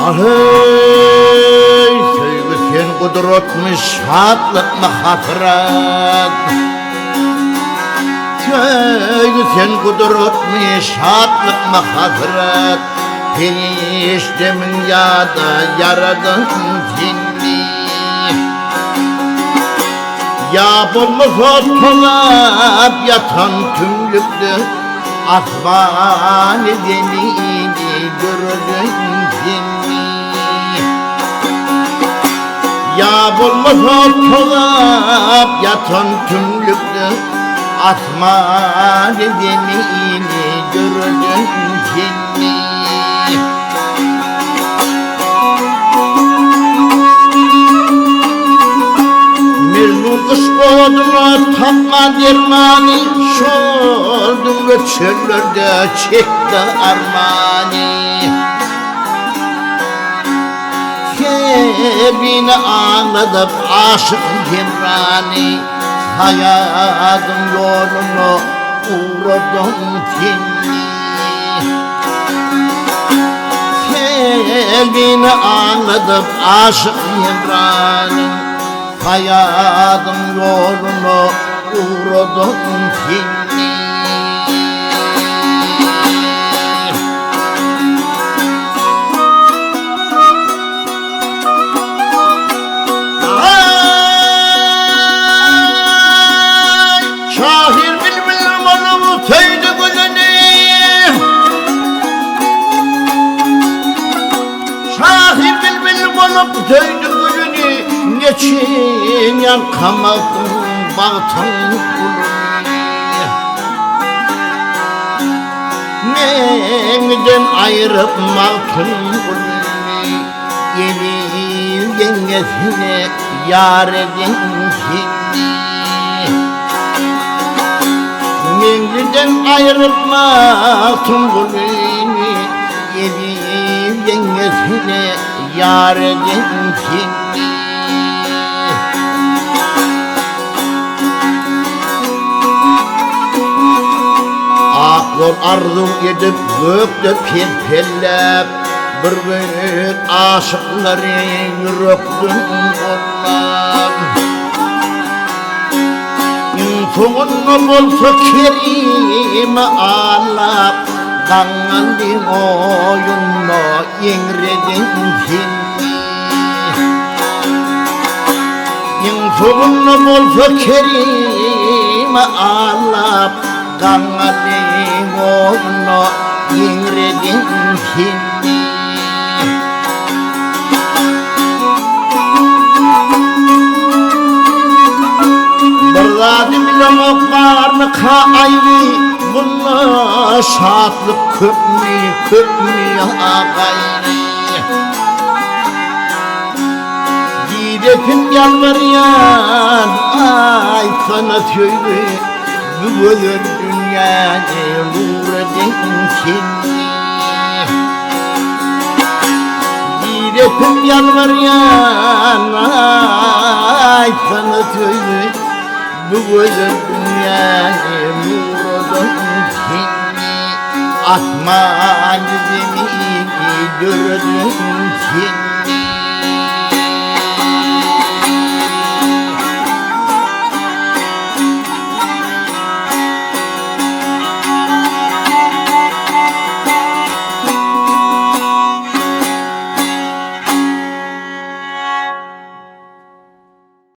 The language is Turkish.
Ahey, sevgi sen kudretmiş, şadlık mı hatırat? Sevgi sen kudretmiş, şadlık mı hatırat? Periştemin yada yaradın seni. Ya bulmuş otolap yatan tümlüktü, asmanı denizi gördün seni. Ya bulmuş otolap yatan tümlüktü, asmanı denizi gördün seni. Mecnun kış koduna tapma dermani, şoldum ve çöllerde çekti armani. Kalbini ağladıp aşık gemrani, hayatım yolunu uğradım seni. Kalbini ağladıp aşık gemrani, hayatım yolunu uğradım seni. Şahir bilbil malımı teydi gülünü, şahir bilbil malımı teydi gülünü, geçin yakamadım baktım gülünü. Menden ayırıp baktım gülünü, yeni yengesine yar edin seni. Menden ayrılmaktım gülünü, yedi yengesine yar edin seni. Aklım arzum edip gökte pelpellep, bir gün aşıkların yürekten onlar. Sonunu bulsa kerime ağlap, kanlandın oyunla yengredin seni. Sonunu bulsa kerime ağlap, kanlandın oyunla yengredin seni. Zadimle mokbarlı kayvi, bununla şatlık köpmü ağayri. Gidetin yalvarıyan ay sana tövbe, bu böyle dünyada uğradın seni. Gidetin yalvarıyan ay sana tövbe, bu güzel dünyayı uğradım seni. Asman denizi gördüm seni.